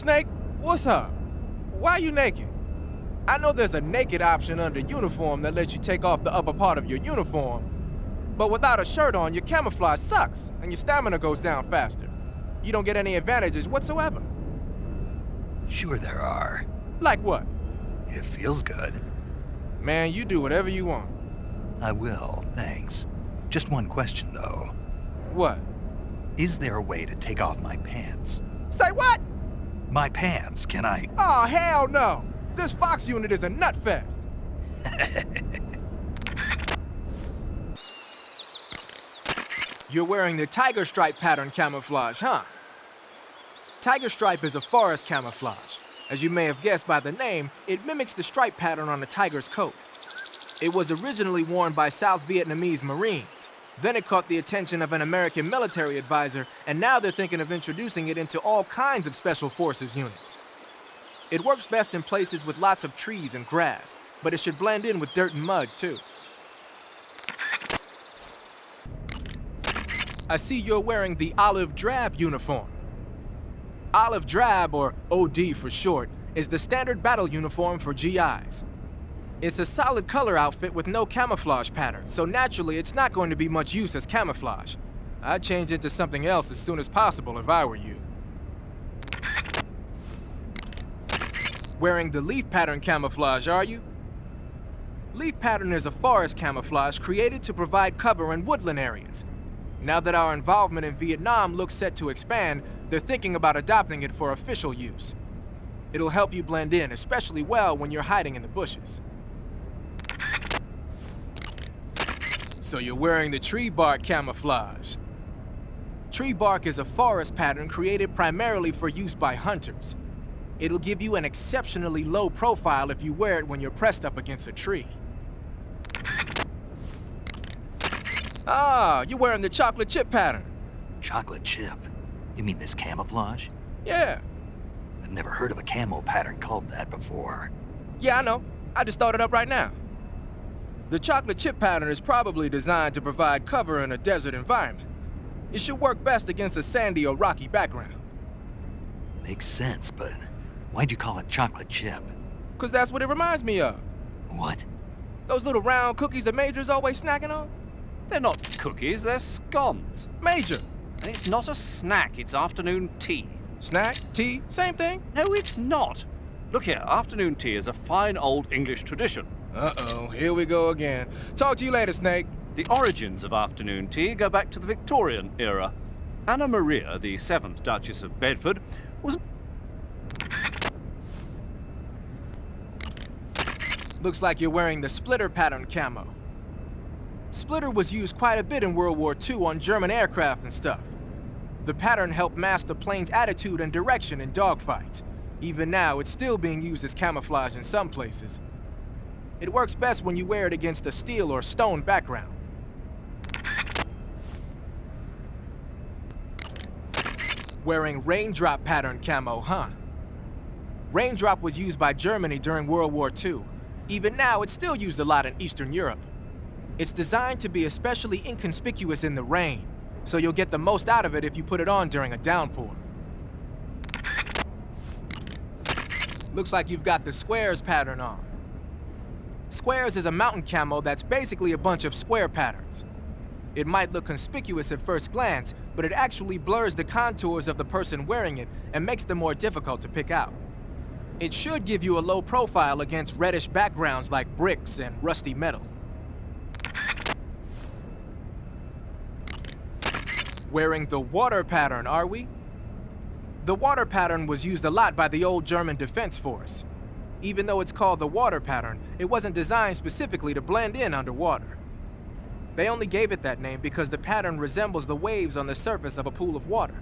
Snake, what's up? Why are you naked? I know there's a naked option under uniform that lets you take off the upper part of your uniform, but without a shirt on, your camouflage sucks, and your stamina goes down faster. You don't get any advantages whatsoever. Sure there are. Like what? It feels good. Man, you do whatever you want. I will, thanks. Just one question, though. What? Is there a way to take off my pants? Say what? My pants, can I? Oh, hell no! This Fox unit is a nut fest. You're wearing the tiger stripe pattern camouflage, huh? Tiger stripe is a forest camouflage. As you may have guessed by the name, it mimics the stripe pattern on a tiger's coat. It was originally worn by South Vietnamese Marines. Then it caught the attention of an American military advisor, and now they're thinking of introducing it into all kinds of special forces units. It works best in places with lots of trees and grass, but it should blend in with dirt and mud, too. I see you're wearing the olive drab uniform. Olive drab, or OD for short, is the standard battle uniform for GIs. It's a solid color outfit with no camouflage pattern, so naturally it's not going to be much use as camouflage. I'd change it to something else as soon as possible if I were you. Wearing the leaf pattern camouflage, are you? Leaf pattern is a forest camouflage created to provide cover in woodland areas. Now that our involvement in Vietnam looks set to expand, they're thinking about adopting it for official use. It'll help you blend in, especially well when you're hiding in the bushes. So you're wearing the tree bark camouflage. Tree bark is a forest pattern created primarily for use by hunters. It'll give you an exceptionally low profile if you wear it when you're pressed up against a tree. Ah, you're wearing the chocolate chip pattern. Chocolate chip? You mean this camouflage? Yeah. I've never heard of a camo pattern called that before. Yeah, I know. I just thought it up right now. The chocolate chip pattern is probably designed to provide cover in a desert environment. It should work best against a sandy or rocky background. Makes sense, but why'd you call it chocolate chip? 'Cause that's what it reminds me of. What? Those little round cookies that Major's always snacking on? They're not cookies, they're scones. Major! And it's not a snack, it's afternoon tea. Snack? Tea? Same thing? No, it's not. Look here, afternoon tea is a fine old English tradition. Uh-oh, here we go again. Talk to you later, Snake. The origins of afternoon tea go back to the Victorian era. Anna Maria, the 7th Duchess of Bedford, was... Looks like you're wearing the splitter pattern camo. Splitter was used quite a bit in World War II on German aircraft and stuff. The pattern helped mask the plane's attitude and direction in dogfights. Even now, it's still being used as camouflage in some places. It works best when you wear it against a steel or stone background. Wearing raindrop pattern camo, huh? Raindrop was used by Germany during World War II. Even now, it's still used a lot in Eastern Europe. It's designed to be especially inconspicuous in the rain, so you'll get the most out of it if you put it on during a downpour. Looks like you've got the squares pattern on. Squares is a mountain camo that's basically a bunch of square patterns. It might look conspicuous at first glance, but it actually blurs the contours of the person wearing it and makes them more difficult to pick out. It should give you a low profile against reddish backgrounds like bricks and rusty metal. Wearing the water pattern, are we? The water pattern was used a lot by the old German Defense Force. Even though it's called the water pattern, it wasn't designed specifically to blend in underwater. They only gave it that name because the pattern resembles the waves on the surface of a pool of water.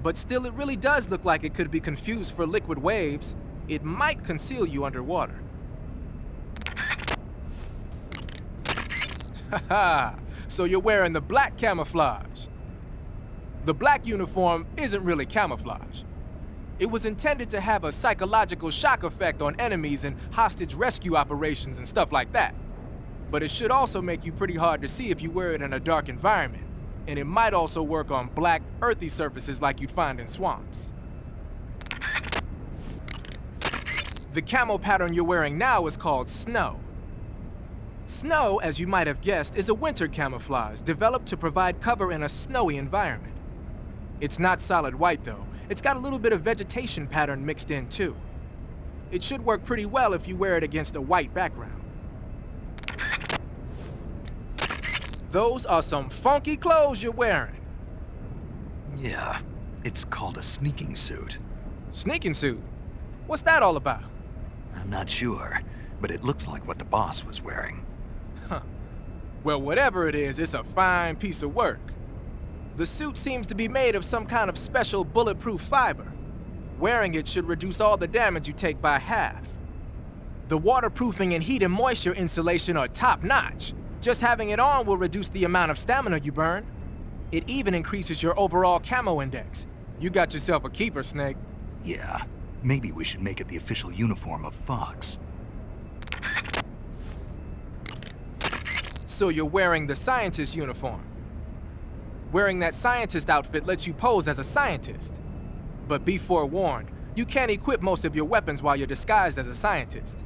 But still, it really does look like it could be confused for liquid waves. It might conceal you underwater. Haha, so you're wearing the black camouflage. The black uniform isn't really camouflage. It was intended to have a psychological shock effect on enemies in hostage rescue operations and stuff like that. But it should also make you pretty hard to see if you wear it in a dark environment. And it might also work on black, earthy surfaces like you'd find in swamps. The camo pattern you're wearing now is called snow. Snow, as you might have guessed, is a winter camouflage developed to provide cover in a snowy environment. It's not solid white though. It's got a little bit of vegetation pattern mixed in too. It should work pretty well if you wear it against a white background. Those are some funky clothes you're wearing. Yeah, it's called a sneaking suit. Sneaking suit? What's that all about? I'm not sure, but it looks like what the boss was wearing. Huh. Well, whatever it is, it's a fine piece of work. The suit seems to be made of some kind of special bulletproof fiber. Wearing it should reduce all the damage you take by half. The waterproofing and heat and moisture insulation are top-notch. Just having it on will reduce the amount of stamina you burn. It even increases your overall camo index. You got yourself a keeper, Snake. Yeah, maybe we should make it the official uniform of Fox. So you're wearing the scientist uniform. Wearing that scientist outfit lets you pose as a scientist. But be forewarned, you can't equip most of your weapons while you're disguised as a scientist.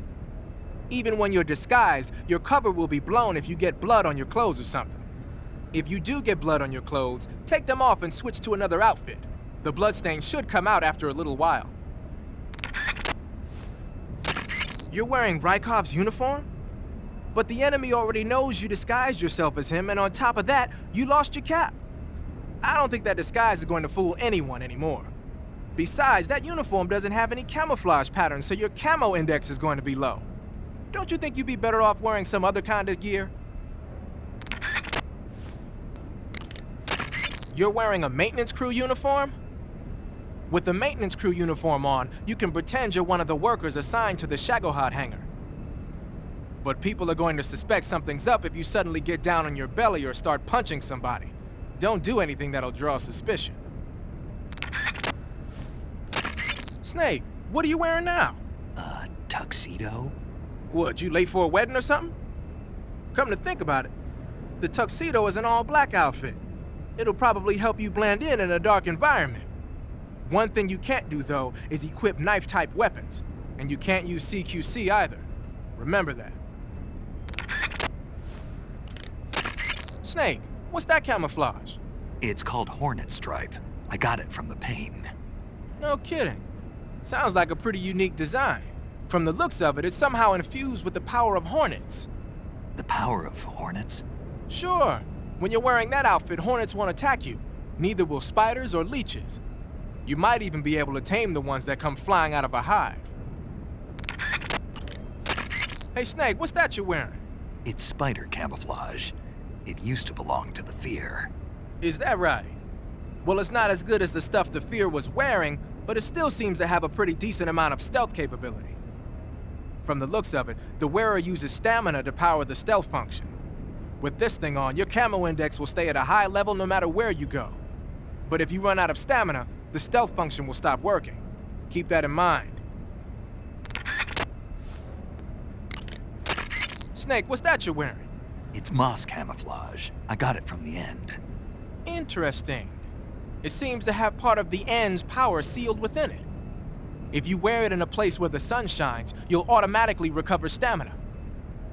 Even when you're disguised, your cover will be blown if you get blood on your clothes or something. If you do get blood on your clothes, take them off and switch to another outfit. The bloodstain should come out after a little while. You're wearing Rykov's uniform? But the enemy already knows you disguised yourself as him, and on top of that, you lost your cap. I don't think that disguise is going to fool anyone anymore. Besides, that uniform doesn't have any camouflage patterns, so your camo index is going to be low. Don't you think you'd be better off wearing some other kind of gear? You're wearing a maintenance crew uniform? With the maintenance crew uniform on, you can pretend you're one of the workers assigned to the Shagohod hangar. But people are going to suspect something's up if you suddenly get down on your belly or start punching somebody. Don't do anything that'll draw suspicion. Snake, what are you wearing now? A tuxedo? What, you late for a wedding or something? Come to think about it, the tuxedo is an all-black outfit. It'll probably help you blend in a dark environment. One thing you can't do, though, is equip knife-type weapons. And you can't use CQC either. Remember that. Snake, what's that camouflage? It's called Hornet Stripe. I got it from the pain. No kidding. Sounds like a pretty unique design. From the looks of it, it's somehow infused with the power of hornets. The power of hornets? Sure. When you're wearing that outfit, hornets won't attack you. Neither will spiders or leeches. You might even be able to tame the ones that come flying out of a hive. Hey Snake, what's that you're wearing? It's spider camouflage. It used to belong to the Fear. Is that right? Well, it's not as good as the stuff the Fear was wearing, but it still seems to have a pretty decent amount of stealth capability. From the looks of it, the wearer uses stamina to power the stealth function. With this thing on, your camo index will stay at a high level no matter where you go. But if you run out of stamina, the stealth function will stop working. Keep that in mind. Snake, what's that you're wearing? It's moss camouflage. I got it from the end. Interesting. It seems to have part of the end's power sealed within it. If you wear it in a place where the sun shines, you'll automatically recover stamina.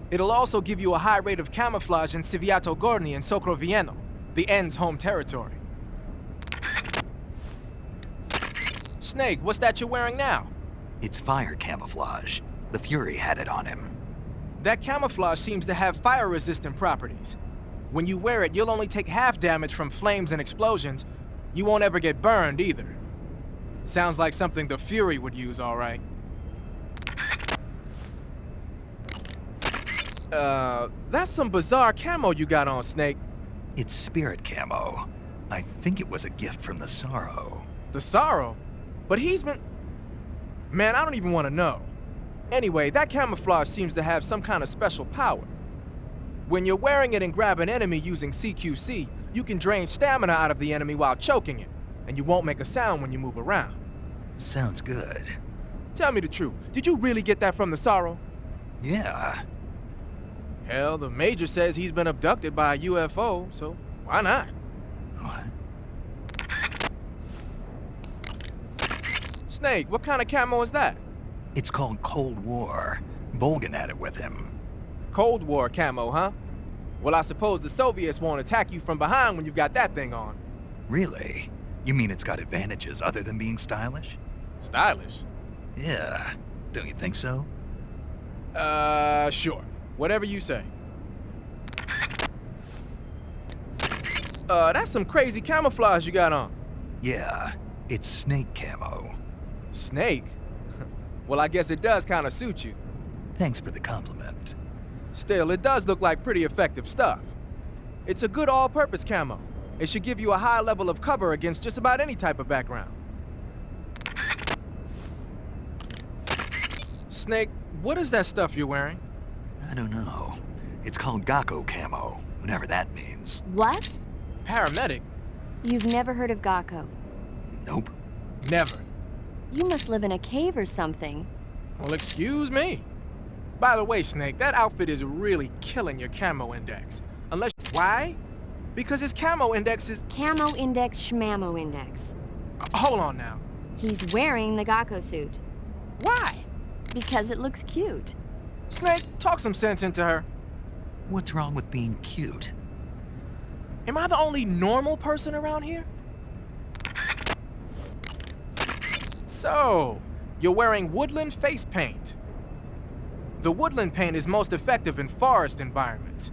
It'll also give you a high rate of camouflage in Civiato Gorni and Socrovieno, the end's home territory. Snake, what's that you're wearing now? It's fire camouflage. The Fury had it on him. That camouflage seems to have fire-resistant properties. When you wear it, you'll only take half damage from flames and explosions. You won't ever get burned either. Sounds like something the Fury would use, all right. That's some bizarre camo you got on, Snake. It's spirit camo. I think it was a gift from the Sorrow. The Sorrow? But he's been... Man, I don't even want to know. Anyway, that camouflage seems to have some kind of special power. When you're wearing it and grab an enemy using CQC, you can drain stamina out of the enemy while choking it, and you won't make a sound when you move around. Sounds good. Tell me the truth, did you really get that from the Sorrow? Yeah. Hell, the Major says he's been abducted by a UFO, so why not? What? Snake, what kind of camo is that? It's called Cold War. Volgan had it with him. Cold War camo, huh? Well, I suppose the Soviets won't attack you from behind when you've got that thing on. Really? You mean it's got advantages other than being stylish? Stylish? Yeah. Don't you think so? Sure. Whatever you say. That's some crazy camouflage you got on. Yeah. It's snake camo. Snake? Well, I guess it does kind of suit you. Thanks for the compliment. Still, it does look like pretty effective stuff. It's a good all-purpose camo. It should give you a high level of cover against just about any type of background. Snake, what is that stuff you're wearing? I don't know. It's called Gakko camo, whatever that means. What? Paramedic? You've never heard of Gakko? Nope. Never. You must live in a cave or something. Well, excuse me. By the way, Snake, that outfit is really killing your camo index. Unless... Why? Because his camo index is... Camo index, schmamo index. Hold on now. He's wearing the Gakko suit. Why? Because it looks cute. Snake, talk some sense into her. What's wrong with being cute? Am I the only normal person around here? So, you're wearing woodland face paint. The woodland paint is most effective in forest environments.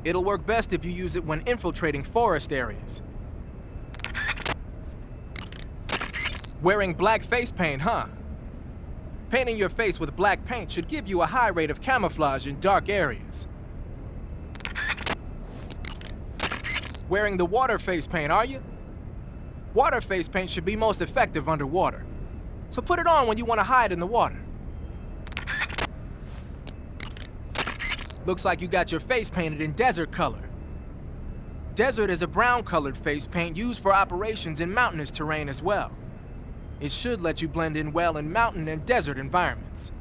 It'll work best if you use it when infiltrating forest areas. Wearing black face paint, huh? Painting your face with black paint should give you a high rate of camouflage in dark areas. Wearing the water face paint, are you? Water face paint should be most effective underwater. So put it on when you want to hide in the water. Looks like you got your face painted in desert color. Desert is a brown-colored face paint used for operations in mountainous terrain as well. It should let you blend in well in mountain and desert environments.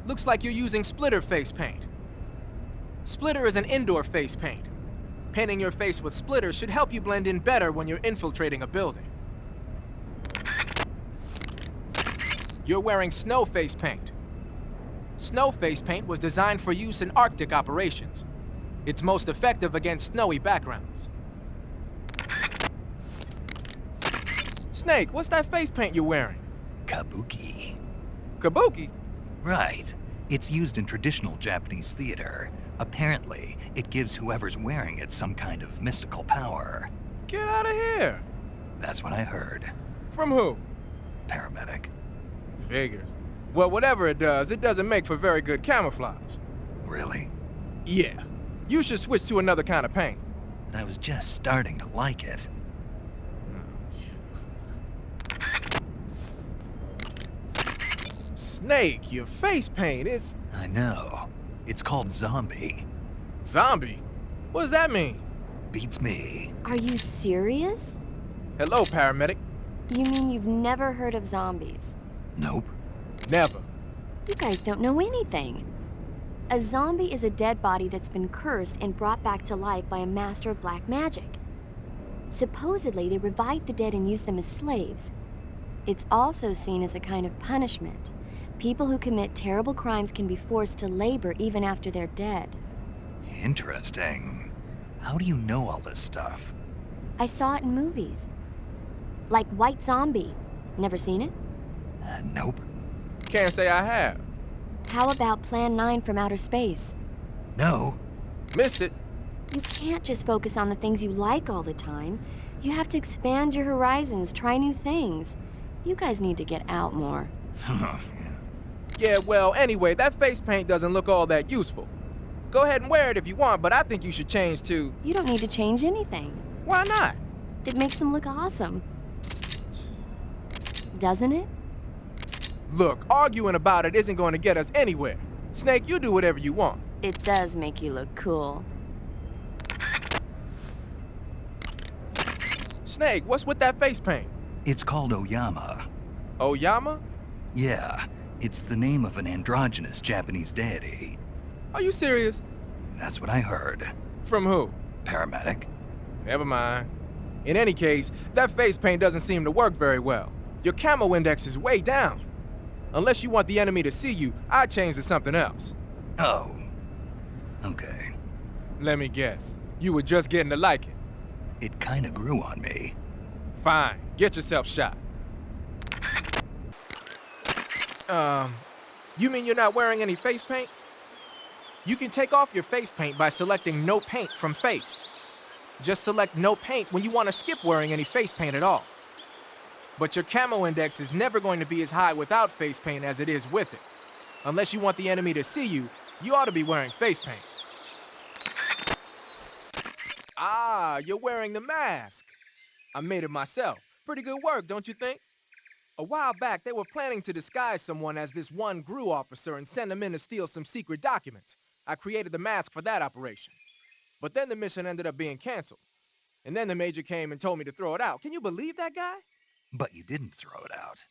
Looks like you're using splitter face paint. Splitter is an indoor face paint. Painting your face with splitter should help you blend in better when you're infiltrating a building. You're wearing snow face paint. Snow face paint was designed for use in Arctic operations. It's most effective against snowy backgrounds. Snake, what's that face paint you're wearing? Kabuki. Kabuki? Right. It's used in traditional Japanese theater. Apparently, it gives whoever's wearing it some kind of mystical power. Get out of here! That's what I heard. From who? Paramedic. Figures. Well, whatever it doesn't make for very good camouflage. Really? Yeah. You should switch to another kind of paint. But I was just starting to like it. Snake, your face paint is... I know. It's called zombie. Zombie? What does that mean? Beats me. Are you serious? Hello, paramedic. You mean you've never heard of zombies? Nope. Never. You guys don't know anything. A zombie is a dead body that's been cursed and brought back to life by a master of black magic. Supposedly, they revive the dead and use them as slaves. It's also seen as a kind of punishment. People who commit terrible crimes can be forced to labor even after they're dead. Interesting. How do you know all this stuff? I saw it in movies. Like White Zombie. Never seen it? Nope. Can't say I have. How about Plan 9 from Outer Space? No. Missed it. You can't just focus on the things you like all the time. You have to expand your horizons, try new things. You guys need to get out more. Yeah, well, anyway, that face paint doesn't look all that useful. Go ahead and wear it if you want, but I think you should change to... You don't need to change anything. Why not? It makes them look awesome. Doesn't it? Look, arguing about it isn't going to get us anywhere. Snake, you do whatever you want. It does make you look cool. Snake, what's with that face paint? It's called Oyama. Oyama? Yeah, it's the name of an androgynous Japanese deity. Are you serious? That's what I heard. From who? Paramedic? Never mind. In any case, that face paint doesn't seem to work very well. Your camo index is way down. Unless you want the enemy to see you, I'd change to something else. Oh. Okay. Let me guess. You were just getting to like it. It kinda grew on me. Fine. Get yourself shot. You mean you're not wearing any face paint? You can take off your face paint by selecting no paint from face. Just select no paint when you want to skip wearing any face paint at all. But your camo index is never going to be as high without face paint as it is with it. Unless you want the enemy to see you, you ought to be wearing face paint. Ah, you're wearing the mask. I made it myself. Pretty good work, don't you think? A while back, they were planning to disguise someone as this one GRU officer and send him in to steal some secret documents. I created the mask for that operation. But then the mission ended up being canceled. And then the major came and told me to throw it out. Can you believe that guy? But you didn't throw it out.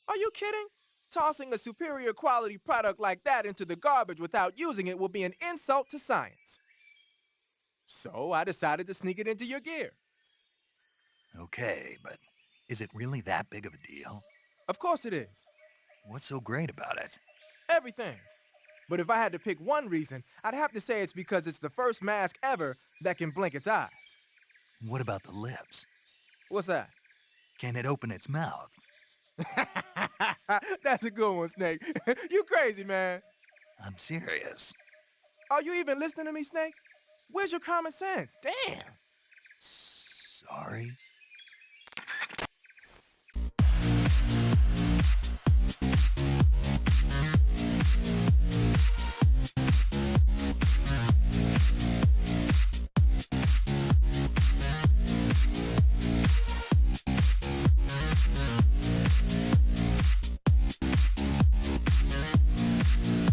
Are you kidding? Tossing a superior quality product like that into the garbage without using it will be an insult to science. So I decided to sneak it into your gear. Okay, but is it really that big of a deal? Of course it is. What's so great about it? Everything. But if I had to pick one reason, I'd have to say it's because it's the first mask ever that can blink its eyes. What about the lips? What's that? Can it open its mouth? That's a good one, Snake. You crazy, man. I'm serious. Are you even listening to me, Snake? Where's your common sense? Damn. Sorry.